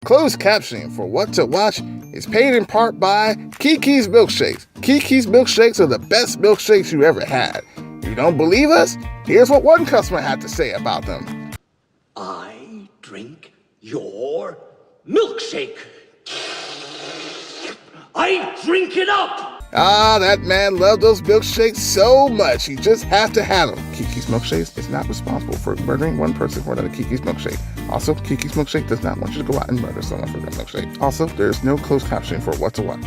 Closed captioning for What to Watch is paid in part by Kiki's Milkshakes. Kiki's Milkshakes are the best milkshakes you ever had. You don't believe us? Here's what one customer had to say about them. I drink your milkshake. I drink it up! Ah, that man loved those milkshakes so much, you just have to have them. Kiki's Milkshakes is not responsible for murdering one person for another Kiki's Milkshake. Also, Kiki's Milkshake does not want you to go out and murder someone for their milkshake. Also, there is no closed captioning for What to Watch.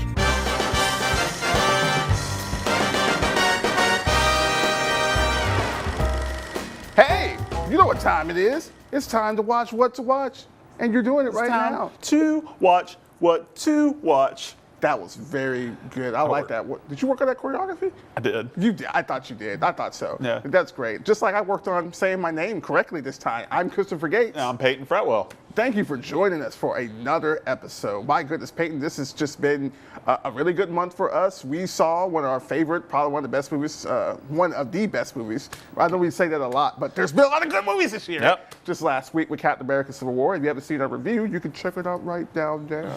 Hey, you know what time it is. It's time to watch What to Watch. And you're doing it right now. To watch what to watch. That was very good. I like that. Did you work on that choreography? I did. You did. I thought you did. I thought so. Yeah. That's great. Just like I worked on saying my name correctly this time. I'm Christopher Gates. I'm Peyton Fretwell. Thank you for joining us for another episode. My goodness, Peyton, this has just been a really good month for us. We saw one of our favorite, probably one of the best movies, one of the best movies. I know we say that a lot, but there's been a lot of good movies this year. Yep. Just last week with Captain America Civil War. If you haven't seen our review, you can check it out right down there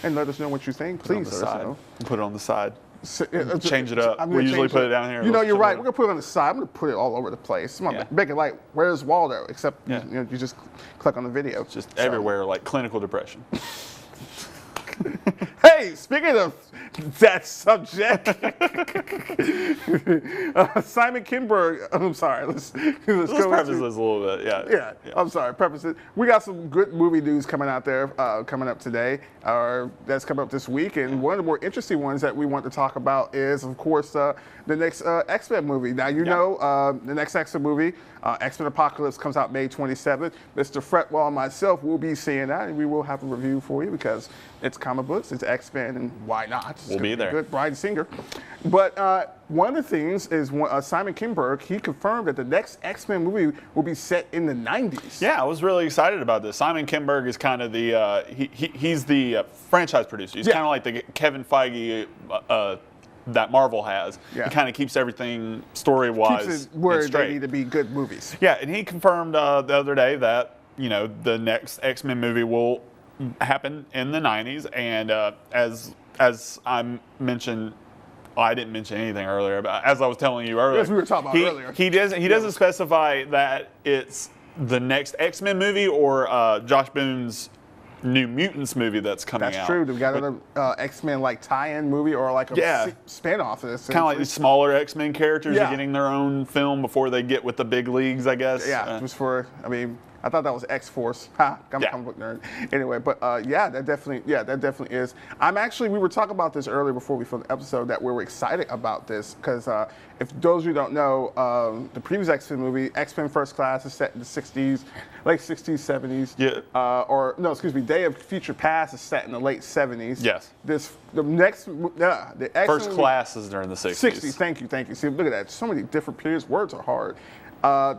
and let us know what you think. Please let us know. Put it on the side. So, change it up. We usually put it down here. You know, you're right. We're gonna put it on the side. I'm gonna put it all over the place. I'm gonna make it like Where's Waldo? Except you just click on the video. It's just everywhere, like clinical depression. Hey, speaking of that subject, Simon Kinberg. I'm sorry. Let's preface this a little bit. Yeah. I'm sorry. Preface it. We got some good movie news coming out there, coming up today, or that's coming up this week. And one of the more interesting ones that we want to talk about is, of course, the next X-Men movie. Now know the next X-Men movie, X-Men Apocalypse, comes out May 27th. Mr. Fretwell and myself will be seeing that, and we will have a review for you because it's comic books, it's X-Men, and why not? We'll be there. Good, Bryan Singer. But one of the things is Simon Kinberg, he confirmed that the next X-Men movie will be set in the 90s. Yeah, I was really excited about this. Simon Kinberg is kind of the, he's the franchise producer. He's kind of like the Kevin Feige that Marvel has. Yeah. He kind of keeps everything story-wise Keeps it where straight. they need to be good movies. Yeah, and he confirmed the other day that, the next X-Men movie will happen in the 90s, and as I mentioned, I didn't mention anything earlier, but as I was telling you earlier, Yes, we were talking about earlier. He doesn't specify that it's the next X-Men movie or Josh Boone's New Mutants movie that's coming out. That's true. We got another X-Men like tie-in movie or like a spin-off of this. Kind of like these smaller X-Men characters are Yeah. getting their own film before they get with the big leagues, I guess. Yeah, just for, I thought that was X-Force. Ha, I'm a comic book nerd. Anyway, but that definitely is. We were talking about this earlier before we filmed the episode that we were excited about this because if those of you don't know, the previous X-Men movie, X-Men First Class, is set in the 60s, late 60s, 70s. Yeah. Day of Future Past is set in the late 70s. Yes. The X-Men First Class is during the 60s. 60s, thank you. See, look at that. So many different periods. Words are hard.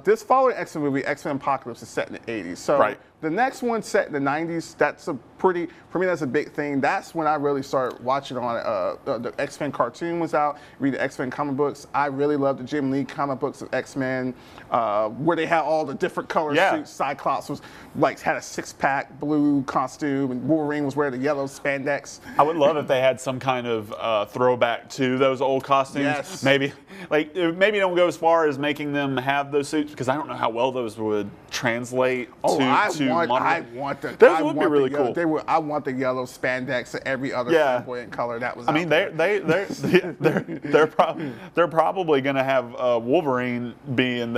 This following X-Men movie, X-Men Apocalypse, is set in the 80s. So the next one set in the 90s, that's for me, that's a big thing. That's when I really started watching on the X-Men cartoon was out, read the X-Men comic books. I really loved the Jim Lee comic books of X-Men, where they had all the different color suits. Cyclops was had a six-pack blue costume, and Wolverine was wearing the yellow spandex. I would love if they had some kind of throwback to those old costumes. Yes. Maybe don't go as far as making them have those suits because I don't know how well those would translate to modern. Those would be really cool. I want the yellow spandex and every other flamboyant color that was. They're probably going to have Wolverine be in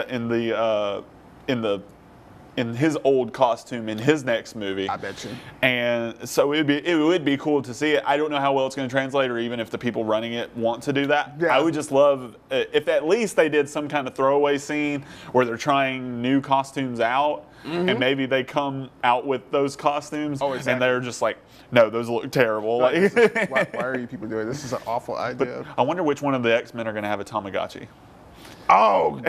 his old costume in his next movie. I bet you. And so it would be cool to see it. I don't know how well it's going to translate or even if the people running it want to do that. Yeah. I would just love if at least they did some kind of throwaway scene where they're trying new costumes out and maybe they come out with those costumes and they're just like, no, those look terrible. Why are you people doing this? This is an awful idea. But I wonder which one of the X-Men are going to have a Tamagotchi. Oh,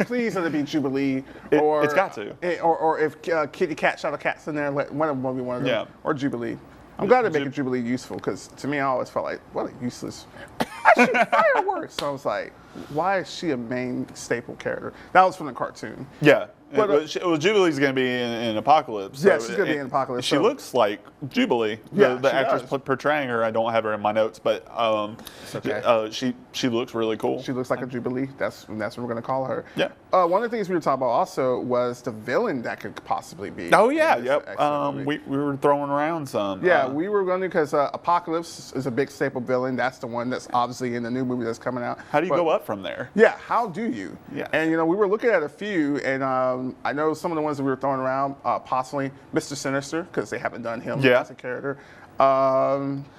please let it be Jubilee. It's got to. Or if Kitty Cat, Shadow Cat's in there, let one of them be one of them. Yeah. Or Jubilee. I'm glad they're making Jubilee useful because to me, I always felt like, what a useless. I shoot fireworks. So I was like, why is she a main staple character? That was from the cartoon. Yeah. But Jubilee's going to be in Apocalypse. Yeah, she's going to be in Apocalypse. She looks like Jubilee. Yeah, the she actress does. portraying her. I don't have her in my notes, but she looks really cool. She looks like a Jubilee. That's what we're going to call her. Yeah. One of the things we were talking about also was the villain that could possibly be. Oh yeah, in this yep. X-Men movie. We were throwing around some. Yeah, we were going to, because Apocalypse is a big staple villain. That's the one that's obviously in the new movie that's coming out. How do you go up from there? Yeah, how do you? Yeah. And we were looking at a few, and I know some of the ones that we were throwing around, possibly Mr. Sinister, because they haven't done him as a character.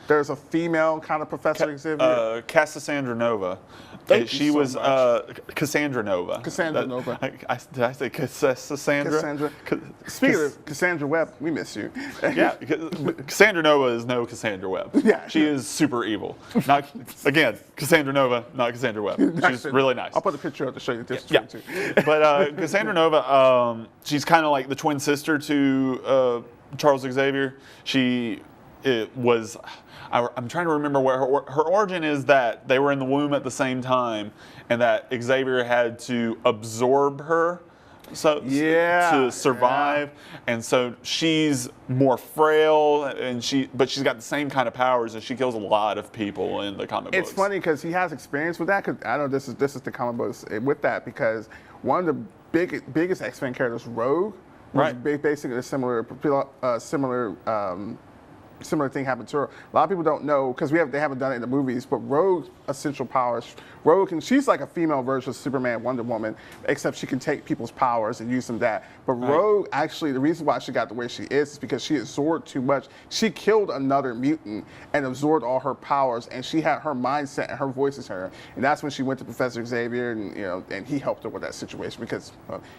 There's a female kind of Professor Xavier. Cassandra Nova. She was Cassandra Nova. Cassandra Nova. Did I say Cassandra? Cassandra. Speaking of Cassandra Webb, we miss you. Yeah, Cassandra Nova is no Cassandra Webb. Yeah. She is super evil. Not again, Cassandra Nova, not Cassandra Webb. She's really nice. I'll put a picture up to show you this Yeah. too. But Cassandra Nova, she's kind of like the twin sister to Charles Xavier. I'm trying to remember where her origin is, that they were in the womb at the same time, and that Xavier had to absorb her to survive. And so she's more frail, but she's got the same kind of powers, and she kills a lot of people in the comic books. It's funny because he has experience with that. Because I know this is the comic books with that, because one of the biggest X-Men characters, Rogue, was basically a similar thing happened to her. A lot of people don't know, because they haven't done it in the movies, but Rogue's essential powers, she's like a female version of Superman, Wonder Woman, except she can take people's powers and use them that. But Rogue, actually, the reason why she got the way she is because she absorbed too much. She killed another mutant and absorbed all her powers, and she had her mindset and her voice is her. And that's when she went to Professor Xavier, and he helped her with that situation, because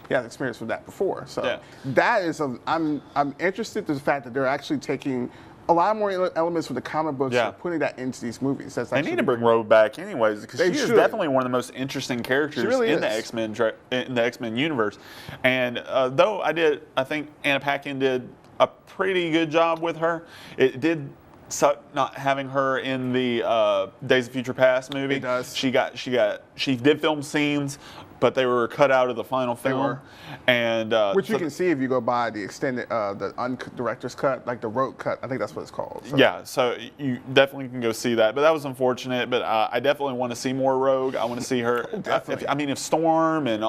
he has experience with that before. So that is, I'm interested in the fact that they're actually taking a lot more elements from the comic books and putting that into these movies. They need to bring Rogue back anyways, because she is definitely one of the most interesting characters in the X-Men universe. And though I think Anna Paquin did a pretty good job with her. It did suck not having her in the Days of Future Past movie. It does. She did film scenes, but they were cut out of the final film. And which you can see if you go by the extended, the director's cut, like the Rogue cut. I think that's what it's called. So. Yeah, so you definitely can go see that. But that was unfortunate. But I definitely want to see more Rogue. I want to see her. If Storm and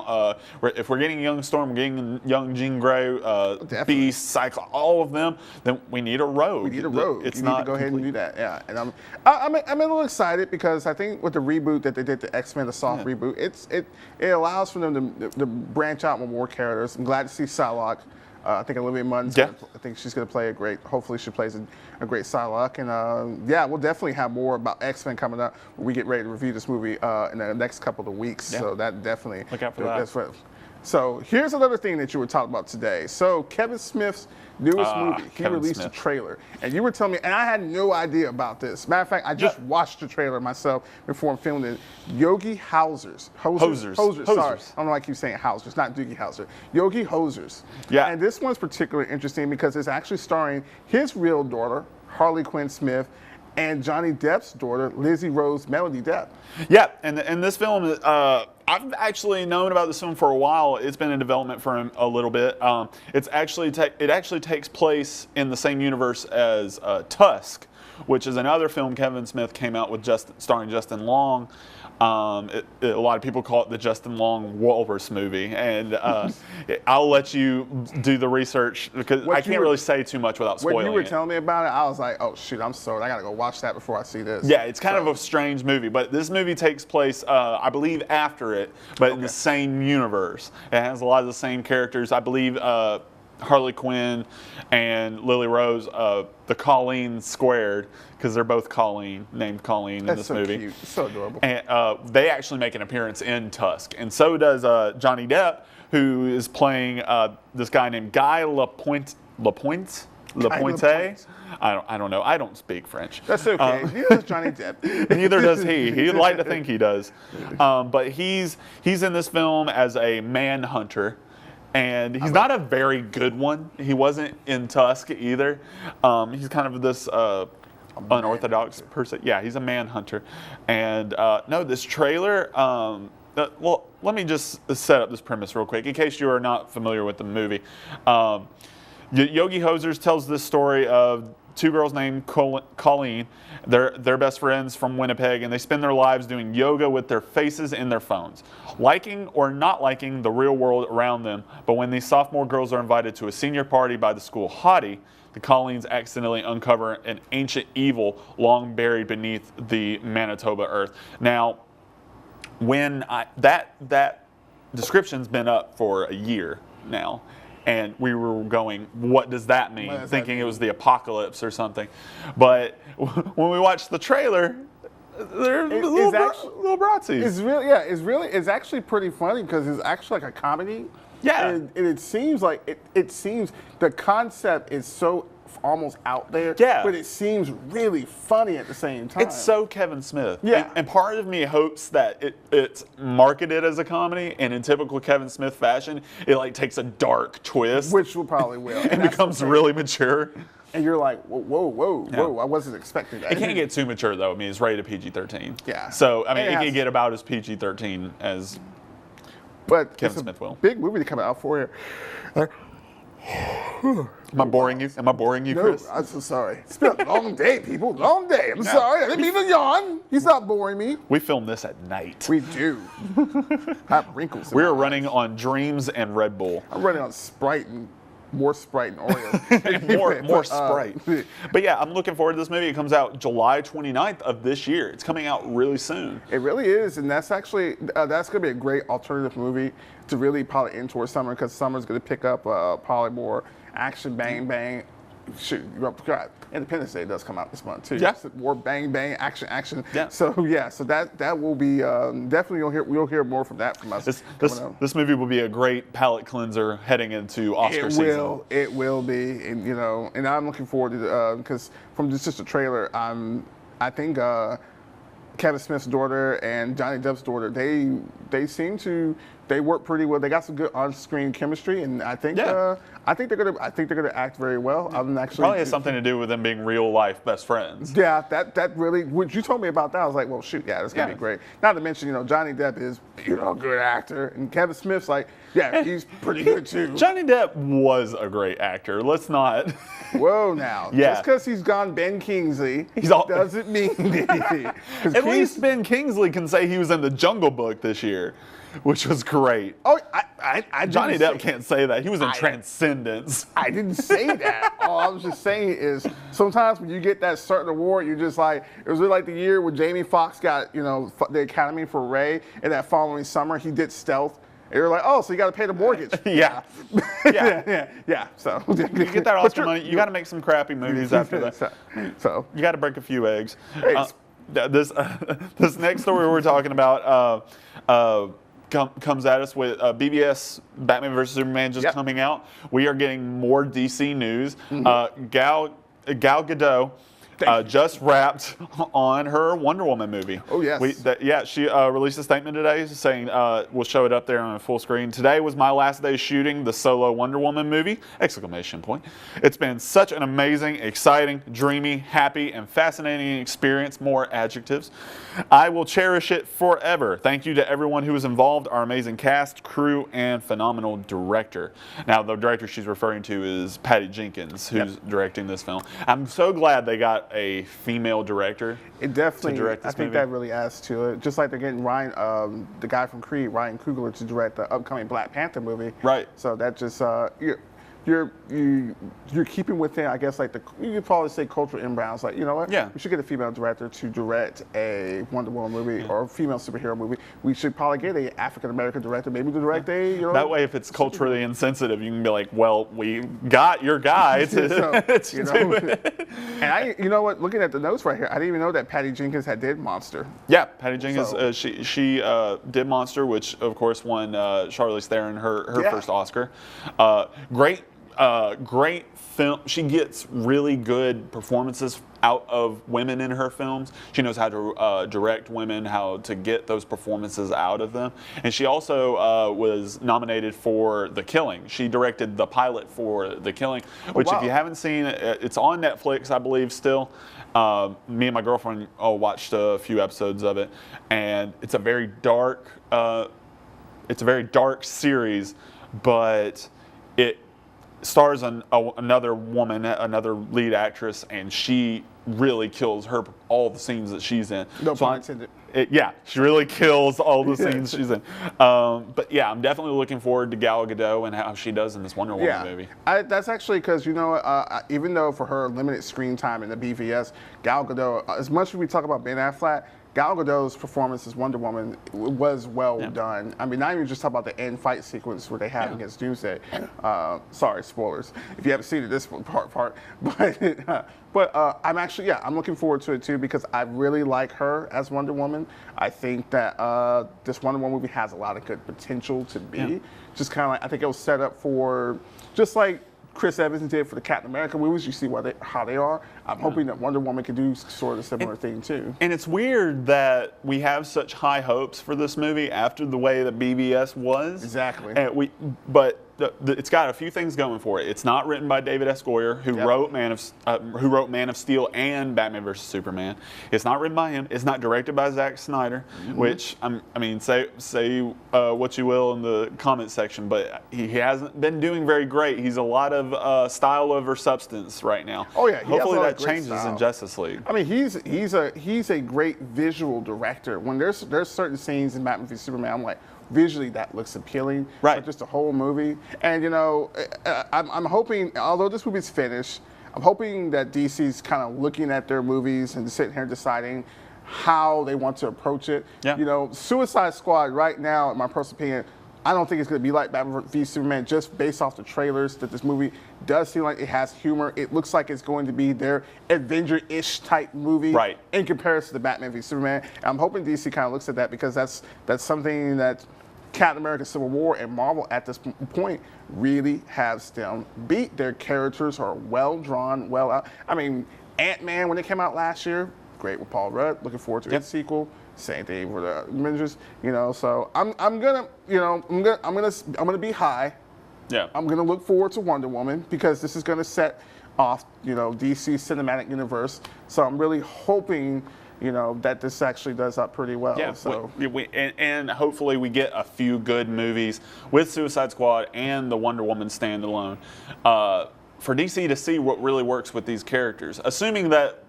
if we're getting young Storm, we're getting young Jean Grey, Beast, Cyclops, all of them, then we need a Rogue. We need a Rogue. It's you need to go ahead and do that. Yeah, and I'm a little excited, because I think with the reboot that they did, the X-Men, the soft reboot, it allows for them to branch out with more characters. I'm glad to see Psylocke. I think Olivia Munn's. I think she's going to play hopefully she plays a great Psylocke. And we'll definitely have more about X-Men coming up when we get ready to review this movie in the next couple of weeks. Yeah. So that definitely. Look out for that. So here's another thing that you were talking about today. So Kevin Smith's newest movie, he released a trailer. And you were telling me, and I had no idea about this. Matter of fact, I just watched the trailer myself before I'm filming it. Yogi Hosers. Sorry. I don't know why I keep saying Housers, not Doogie Howser. Yogi Hosers. Yeah. And this one's particularly interesting because it's actually starring his real daughter, Harley Quinn Smith, and Johnny Depp's daughter, Lizzie Rose Melody Depp. Yeah, and this film, I've actually known about this film for a while. It's been in development for a little bit. It actually takes place in the same universe as Tusk, which is another film Kevin Smith came out with starring Justin Long. A lot of people call it the Justin Long Walrus movie, and I'll let you do the research because I can't really say too much without spoiling it. When you were telling me about it, I was like, oh shoot, I'm sold. I gotta go watch that before I see this. Yeah, it's kind of a strange movie, but this movie takes place, I believe, after it, but in the same universe. It has a lot of the same characters. I believe Harley Quinn and Lily Rose, the Colleen squared, because they're both named Colleen in this movie. Cute. So adorable. And they actually make an appearance in Tusk, and so does Johnny Depp, who is playing this guy named Guy Lapointe. I don't know. I don't speak French. That's okay. Neither does Johnny Depp. Neither does he. He'd like to think he does. But he's in this film as a manhunter. And he's not a very good one. He wasn't in Tusk either. He's kind of this unorthodox person. Yeah, he's a manhunter. And no, this trailer, well, let me just set up this premise real quick in case you are not familiar with the movie. Yogi Hosers tells this story of two girls named Colleen. They're best friends from Winnipeg, and they spend their lives doing yoga with their faces in their phones, liking or not liking the real world around them. But when these sophomore girls are invited to a senior party by the school hottie, the Colleens accidentally uncover an ancient evil long buried beneath the Manitoba earth. Now, when that description's been up for a year now, and we were going, what does that mean? Thinking it was the apocalypse or something. But when we watched the trailer, they're little Bratzies. It's actually pretty funny because it's actually like a comedy. Yeah. And it seems like it seems the concept is so almost out there. Yeah. But it seems really funny at the same time. It's so Kevin Smith. Yeah. And part of me hopes that it's marketed as a comedy, and in typical Kevin Smith fashion, it like takes a dark twist. Which will probably will. And becomes really mature. And you're like, whoa, I wasn't expecting that. It can't get too mature though. I mean, it's rated PG-13. Yeah. So, I mean, it can get about as PG-13 as Kevin Smith will. Big movie to come out for here. Am I boring you? No, Chris? I'm so sorry. It's been a long day, people. Long day. I'm sorry. I didn't mean to yawn. He's not boring me. We film this at night. We do. I have wrinkles. We're running on Dreams and Red Bull. I'm running on Sprite and more Sprite and Oreo. more Sprite. But yeah, I'm looking forward to this movie. It comes out July 29th of this year. It's coming out really soon. It really is, and that's actually that's going to be a great alternative movie to really probably end towards summer, because summer's going to pick up probably more action, bang, bang. Shoot, God, Independence Day does come out this month too. Yeah. More bang, bang, action. Yeah. So that will be definitely we'll hear more from that from us. This movie will be a great palate cleanser heading into Oscar season. It will be, and and I'm looking forward to because from just a trailer, I think Kevin Smith's daughter and Johnny Depp's daughter, they work pretty well. They got some good on-screen chemistry, and I think they're gonna act very well. I'm actually probably has something to do with them being real life best friends. Yeah, that really. When you told me about that, I was like, well, shoot, yeah, that's gonna be great. Not to mention, Johnny Depp is a good actor, and Kevin Smith's like, yeah, he's pretty good too. Johnny Depp was a great actor. Let's not. Whoa, now. Yeah. Just because he's gone Ben Kingsley doesn't mean anything. At least Ben Kingsley can say he was in the Jungle Book this year, which was great. Oh, I Johnny Depp can't say that. He was in Transcendence. I didn't say that. All I was just saying is sometimes when you get that certain award, you're just like, it was really like the year when Jamie Foxx got, the Academy for Ray, and that following summer he did Stealth. And you're like, oh, so you got to pay the mortgage. Yeah. So you get that Oscar money, you got to make some crappy movies after that. So you got to break a few eggs. This next story we're talking about comes at us with BBS Batman vs Superman just coming out. We are getting more DC news. Gal Gadot just wrapped on her Wonder Woman movie. Oh, yes. She released a statement today saying, we'll show it up there on a full screen. Today was my last day shooting the solo Wonder Woman movie! ! It's been such an amazing, exciting, dreamy, happy, and fascinating experience. More adjectives. I will cherish it forever. Thank you to everyone who was involved, our amazing cast, crew, and phenomenal director. Now, the director she's referring to is Patty Jenkins, who's directing this film. I'm so glad they got a female director. It definitely. To direct this I think movie. that really adds to it. Just like they're getting Ryan, the guy from Creed, Ryan Coogler, to direct the upcoming Black Panther movie. Right. So that just you're keeping within, I guess, like you could probably say cultural inbounds. Like, you know what? Yeah. We should get a female director to direct a Wonder Woman movie or a female superhero movie. We should probably get a African American director, maybe to direct a. That way, if it's culturally insensitive, you can be like, well, we got your guy to do it. And you know what? Looking at the notes right here, I didn't even know that Patty Jenkins did Monster. Yeah, Patty Jenkins, she did Monster, which of course won Charlize Theron her first Oscar. Great great film. She gets really good performances out of women in her films. She knows how to direct women, how to get those performances out of them. And she also was nominated for The Killing. She directed the pilot for The Killing, which if you haven't seen it, it's on Netflix, I believe, still. Me and my girlfriend watched a few episodes of it, and it's a very dark series, but it stars another woman, another lead actress, and she really kills all the scenes that she's in. No pun intended. Yeah, she really kills all the scenes she's in. But yeah, I'm definitely looking forward to Gal Gadot and how she does in this Wonder Woman movie. That's actually because, even though for her limited screen time in the BVS, Gal Gadot, as much as we talk about Ben Affleck, Gal Gadot's performance as Wonder Woman was well done. I mean, not even just talk about the end fight sequence where they have against Doomsday. Sorry, spoilers if you haven't seen it this part. But I'm actually, I'm looking forward to it too because I really like her as Wonder Woman. I think that this Wonder Woman movie has a lot of good potential to be. Just kind of like, I think it was set up for, just like Chris Evans did for the Captain America movies. You see how they are. I'm hoping that Wonder Woman can do sort of a similar thing too. And it's weird that we have such high hopes for this movie after the way that BVS was. Exactly. And but it's got a few things going for it. It's not written by David S. Goyer, who wrote Man of Steel and Batman vs Superman. It's not written by him. It's not directed by Zack Snyder, which say what you will in the comment section, but he hasn't been doing very great. He's a lot of style over substance right now. Oh yeah, hopefully that changes in Justice League. I mean, he's a great visual director. When there's certain scenes in Batman vs Superman, I'm like, visually that looks appealing. Right. But just the whole movie. And I'm hoping, although this movie's finished, I'm hoping that DC's kind of looking at their movies and sitting here deciding how they want to approach it. Yeah. Suicide Squad right now, in my personal opinion, I don't think it's going to be like Batman v Superman just based off the trailers. That this movie does seem like it has humor. It looks like it's going to be their Avenger-ish type movie in comparison to Batman v Superman. And I'm hoping DC kind of looks at that because that's something that Captain America Civil War and Marvel at this point really has them beat. Their characters are well drawn, well out. I mean, Ant-Man, when it came out last year, great with Paul Rudd. Looking forward to its sequel. Same thing for the Avengers, So I'm gonna be high. Yeah. I'm gonna look forward to Wonder Woman because this is gonna set off, DC cinematic universe. So I'm really hoping, that this actually does up pretty well. Yeah. So and hopefully we get a few good movies with Suicide Squad and the Wonder Woman standalone for DC to see what really works with these characters, assuming that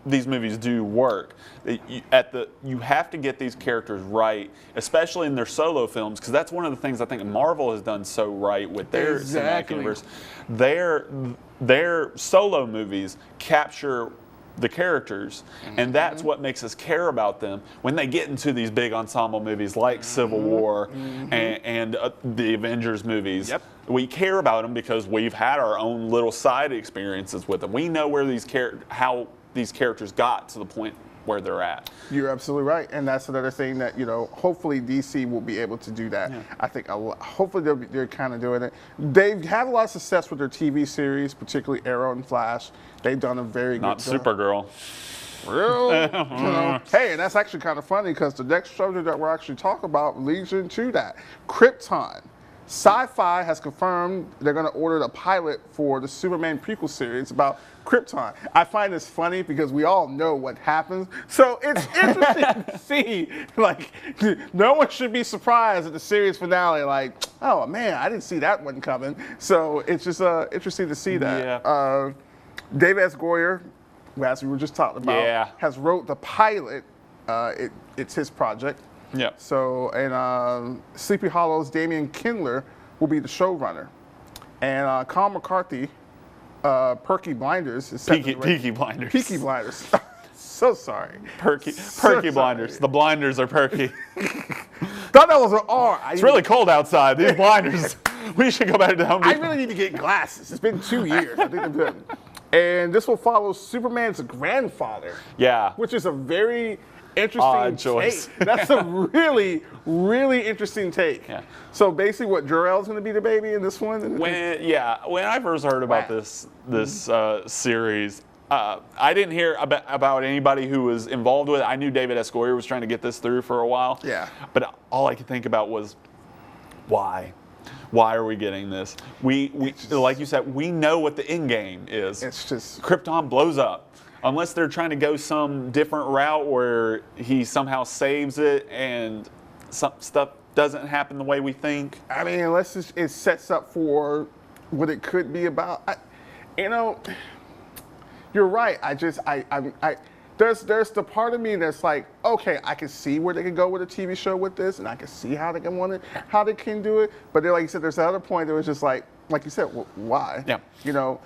these movies do work. You have to get these characters right, especially in their solo films, because that's one of the things I think Marvel has done so right with their cinematic universe. Their solo movies capture the characters, and that's what makes us care about them when they get into these big ensemble movies like Civil War and the Avengers movies. Yep. We care about them because we've had our own little side experiences with them. We know where how these characters got to the point where they're at. You're absolutely right, and that's another thing that hopefully DC will be able to do that. Yeah. I think hopefully they're kind of doing it. They've had a lot of success with their TV series, particularly Arrow and Flash. They've done a very Not good job. Supergirl. Real, Hey, and that's actually kind of funny because the next subject that we're actually talking about leads into that. Krypton. Sci-Fi has confirmed they're going to order the pilot for the Superman prequel series about Krypton. I find this funny because we all know what happens. So it's interesting to see, no one should be surprised at the series finale, oh man, I didn't see that one coming. So it's just interesting to see that. Yeah. David S. Goyer, as we were just talking about, has wrote the pilot. It's his project. Yeah. So, and Sleepy Hollow's Damian Kindler will be the showrunner. And Colin McCarthy, Peaky Blinders. Is Peaky Blinders. Peaky Blinders. So sorry. Perky Blinders. The blinders are perky. Thought that was an R. It's really cold outside. These blinders. We should go back to Home Depot. I really need to get glasses. It's been 2 years. I think they're good. And this will follow Superman's grandfather. Yeah. Which is a very interesting choice. take. That's a really, really interesting take. Yeah. So basically, what Jor-El's going to be the baby in this one? When I first heard about this series, I didn't hear about anybody who was involved with it. I knew David S. Goyer was trying to get this through for a while. Yeah. But all I could think about was, why? Why are we getting this? We like you said, we know what the end game is. It's just Krypton blows up. Unless they're trying to go some different route where he somehow saves it and some stuff doesn't happen the way we think. I mean, unless it sets up for what it could be about. You're right. There's the part of me that's like, okay, I can see where they can go with a TV show with this, and I can see how they can do it. But then, like you said, there's another point that was just like you said, why? Yeah.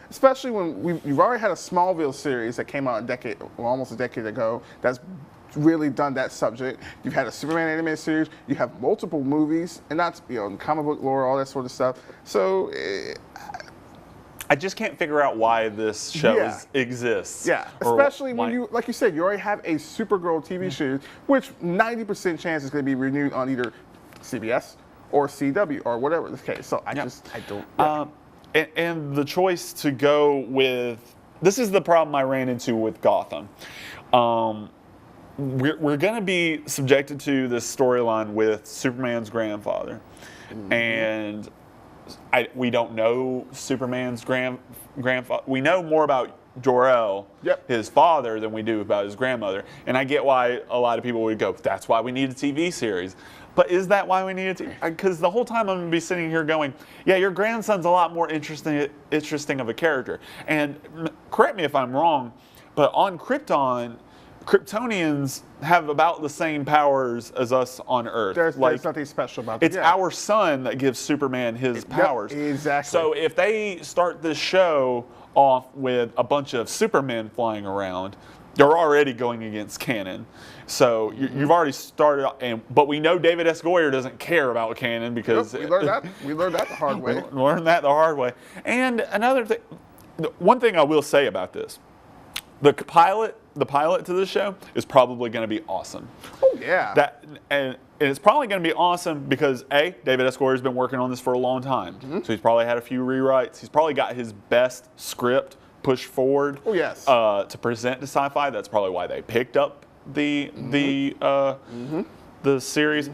Especially when you've already had a Smallville series that came out almost a decade ago. That's really done that subject. You've had a Superman animated series. You have multiple movies, and that's comic book lore, all that sort of stuff. So. I just can't figure out why this show exists. Yeah, especially when you, like you said, you already have a Supergirl TV series, which 90% chance is going to be renewed on either CBS or CW or whatever the case. So I don't. Yeah. And the choice to go with, this is the problem I ran into with Gotham. We're going to be subjected to this storyline with Superman's grandfather, and we don't know Superman's grandfather. We know more about Jor-El, his father, than we do about his grandmother. And I get why a lot of people would go, that's why we need a TV series. But is that why we need a TV? Because the whole time I'm going to be sitting here going, yeah, your grandson's a lot more interesting of a character. And correct me if I'm wrong, but on Krypton, Kryptonians have about the same powers as us on Earth. There's nothing special about that. It's our sun that gives Superman his powers. Exactly. So if they start this show off with a bunch of Supermen flying around, they're already going against canon. So you've already started, but we know David S. Goyer doesn't care about canon because we learned that. We learned that the hard way. We learned that the hard way. And another thing, one thing I will say about this, the pilot to this show is probably going to be awesome. Oh yeah. And it's probably going to be awesome because David S. Goyer has been working on this for a long time, so he's probably had a few rewrites. He's probably got his best script pushed forward. Oh yes. To present to Sci-Fi. That's probably why they picked up the series.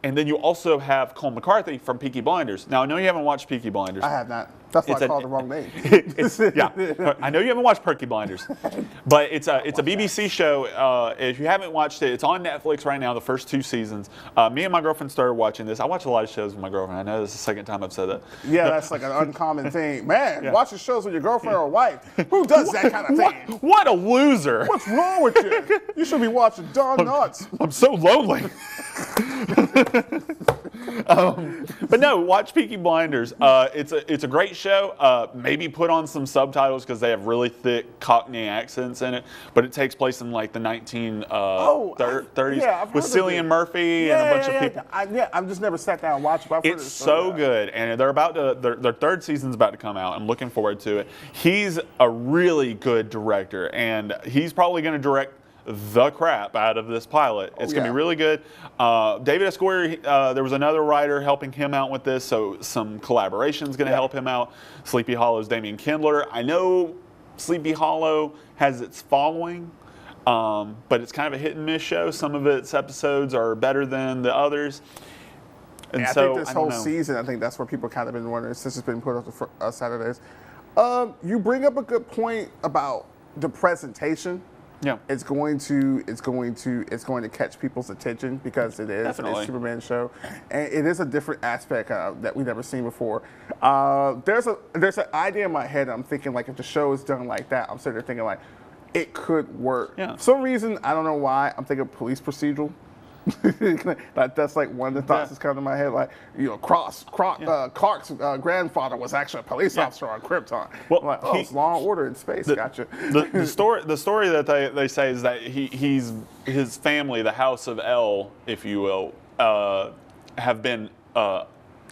And then you also have Cole McCarthy from Peaky Blinders. Now I know you haven't watched Peaky Blinders. I have not. That's why I called the wrong name. I know you haven't watched Peaky Blinders, but it's a BBC show. If you haven't watched it, it's on Netflix right now. The first 2 seasons. Me and my girlfriend started watching this. I watch a lot of shows with my girlfriend. I know this is the second time I've said that. Yeah, that's like an uncommon thing. Man, watching shows with your girlfriend or wife. Who does that kind of thing? What a loser! What's wrong with you? You should be watching Don Knotts. I'm so lonely. But no, watch Peaky Blinders. It's a great show. Maybe put on some subtitles because they have really thick Cockney accents in it. But it takes place in like the 1930s with Cillian Murphy and a bunch of people. I've just never sat down and watched it. It's so good, and they're about to. Their 3rd season's about to come out. I'm looking forward to it. He's a really good director, and he's probably going to direct the crap out of this pilot. It's going to be really good. David S. Goyer, there was another writer helping him out with this, so some collaboration is going to help him out. Sleepy Hollow's Damian Kindler. I know Sleepy Hollow has its following, but it's kind of a hit and miss show. Some of its episodes are better than the others. And I think this whole season, I think that's where people kind of been wondering since it's been put up to Saturdays. You bring up a good point about the presentation. Yeah, it's going to catch people's attention because it is a Superman show, and it is a different aspect that we've never seen before. There's an idea in my head. I'm thinking like if the show is done like that, I'm sitting there thinking like it could work. Yeah. For some reason, I don't know why, I'm thinking police procedural. That's like one of the thoughts that's come to my head. Like, Clark's grandfather was actually a police officer on Krypton. Well, like, it's Law and Order in space. Gotcha. The story that they say is that his family, the House of L, if you will, have been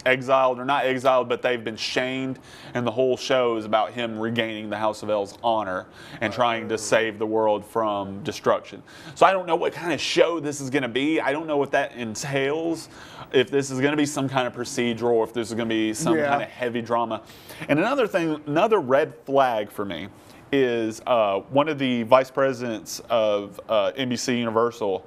exiled, or not exiled, but they've been shamed, and the whole show is about him regaining the House of L's honor and trying to save the world from destruction. So I don't know what kind of show this is going to be. I don't know what that entails, if this is going to be some kind of procedural, or if this is going to be some kind of heavy drama. And another red flag for me is one of the vice presidents of NBC Universal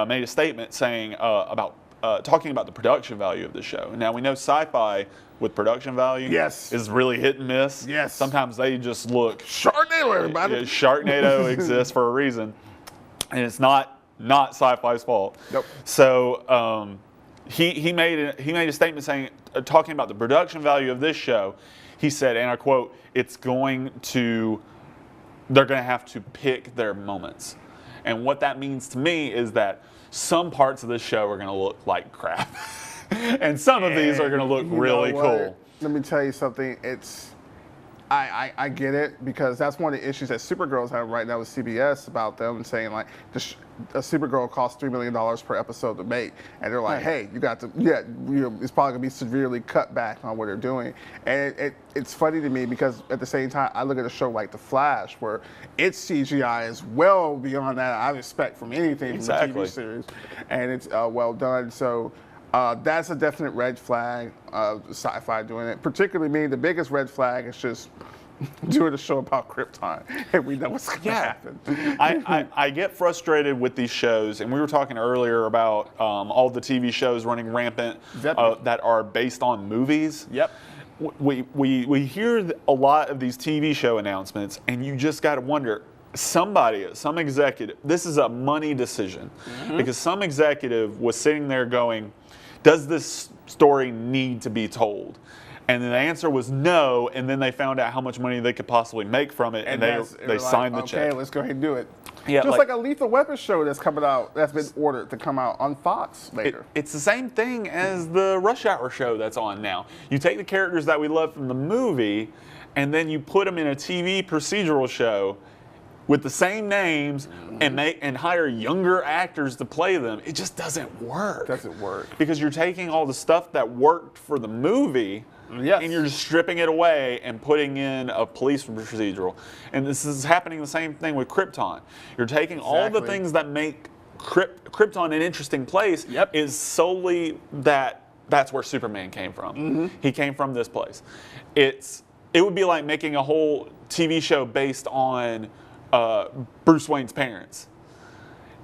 made a statement saying about talking about the production value of the show. Now, we know sci-fi with production value is really hit and miss. Sometimes they just look... Sharknado, everybody. Sharknado exists for a reason. And it's not sci-fi's fault. Nope. So he made a statement saying, talking about the production value of this show. He said, and I quote, they're going to have to pick their moments. And what that means to me is that some parts of this show are going to look like crap. And some of these are going to look really cool. Let me tell you something. I get it, because that's one of the issues that Supergirl's having right now with CBS about them saying like a Supergirl costs $3 million per episode to make, and they're like, hey, you got to, it's probably gonna be severely cut back on what they're doing. And it's funny to me because at the same time, I look at a show like The Flash, where its CGI is well beyond that I expect from anything from a TV series, and it's well done. So. That's a definite red flag of sci-fi doing it. Particularly me, the biggest red flag is just doing a show about Krypton, and we know what's going to happen. I get frustrated with these shows, and we were talking earlier about all the TV shows running rampant that are based on movies. We hear a lot of these TV show announcements, and you just got to wonder, some executive, this is a money decision, because some executive was sitting there going, does this story need to be told? And then the answer was no, and then they found out how much money they could possibly make from it, and they signed the check. Okay, let's go ahead and do it. Just like a Lethal Weapon show that's coming out, that's been ordered to come out on Fox later. It's the same thing as the Rush Hour show that's on now. You take the characters that we love from the movie, and then you put them in a TV procedural show with the same names and hire younger actors to play them. It just doesn't work. Because you're taking all the stuff that worked for the movie and you're just stripping it away and putting in a police procedural. And this is happening the same thing with Krypton. You're taking all the things that make Krypton an interesting place is solely that's where Superman came from. He came from this place. It would be like making a whole TV show based on Bruce Wayne's parents.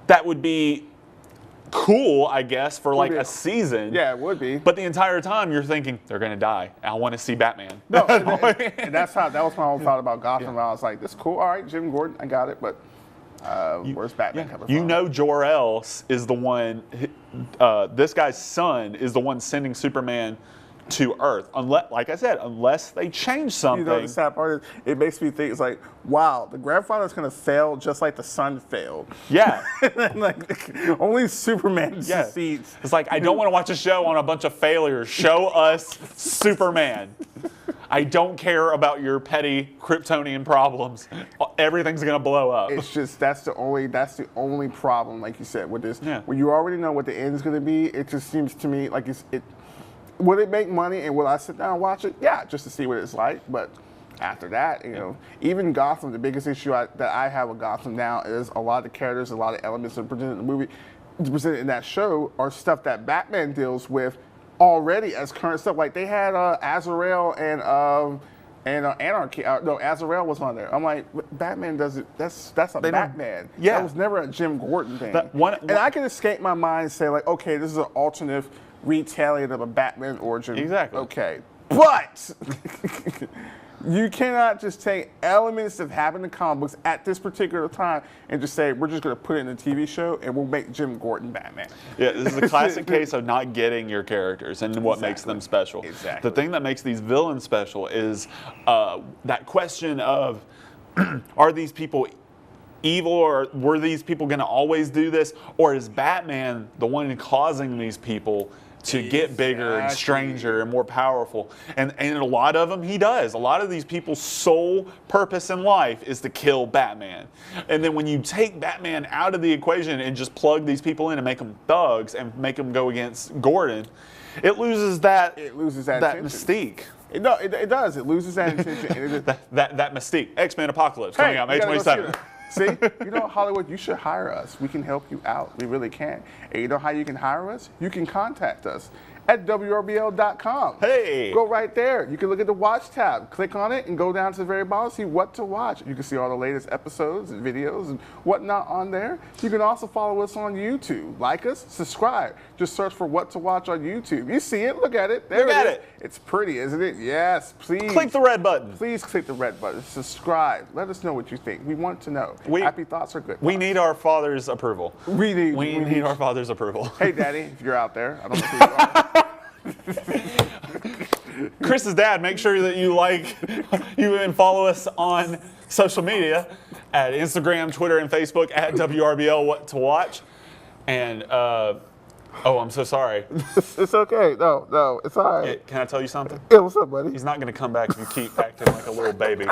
That would be cool, I guess, for like a season. Yeah, it would be. But the entire time you're thinking, they're going to die. I want to see Batman. No, and that was my whole thought about Gotham. I was like, this is cool. All right, Jim Gordon, I got it. But where's Batman coming from? You know Jor-El is the one, this guy's son is the one sending Superman to Earth, like I said, unless they change something. You know, the sad part is, it makes me think, it's like, wow, the grandfather's gonna fail just like the son failed. Yeah. Like, only Superman succeeds. It's like, I don't want to watch a show on a bunch of failures. Show us Superman. I don't care about your petty Kryptonian problems. Everything's gonna blow up. It's just that's the only problem, like you said, with this. When you already know what the end is gonna be, it just seems to me like will it make money, and will I sit down and watch it? Yeah, just to see what it's like. But after that, even Gotham, the biggest issue that I have with Gotham now is a lot of the characters, a lot of elements that are presented in the movie, presented in that show, are stuff that Batman deals with already as current stuff. Like they had Azrael and Anarchy. No, Azrael was on there. I'm like, Batman does it. That's a Batman. Yeah, that was never a Jim Gordon thing. And I can escape my mind and say like, okay, this is an alternate retelling of a Batman origin. Exactly. Okay, but you cannot just take elements that happen in comic books at this particular time and just say, we're just going to put it in a TV show and we'll make Jim Gordon Batman. Yeah, this is a classic case of not getting your characters and what makes them special. Exactly. The thing that makes these villains special is that question of, are these people evil, or were these people going to always do this? Or is Batman the one causing these people to get bigger and stranger and more powerful? And a lot of them he does. A lot of these people's sole purpose in life is to kill Batman. And then when you take Batman out of the equation and just plug these people in and make them thugs and make them go against Gordon, it loses that that mystique. It does. It loses that intention. that mystique. X-Men Apocalypse coming out May 27th. See, you know, Hollywood, you should hire us. We can help you out. We really can. And you know how you can hire us? You can contact us at WRBL.com. Hey! Go right there. You can look at the watch tab. Click on it and go down to the very bottom, see what to watch. You can see all the latest episodes and videos and whatnot on there. You can also follow us on YouTube. Like us, subscribe. Just search for What to Watch on YouTube. You see it. Look at it. There it is. It's pretty, isn't it? Yes, please. Click the red button. Please click the red button. Subscribe. Let us know what you think. We want to know. Happy thoughts are good. We need our father's approval. We need our father's approval. Hey, Daddy, if you're out there, I don't know who you are. Chris's dad, make sure that you and follow us on social media at Instagram, Twitter, and Facebook at WRBL What to Watch. And I'm so sorry. It's okay. No, it's all right. Can I tell you something? Yeah, what's up, buddy? He's not going to come back if you keep acting like a little baby.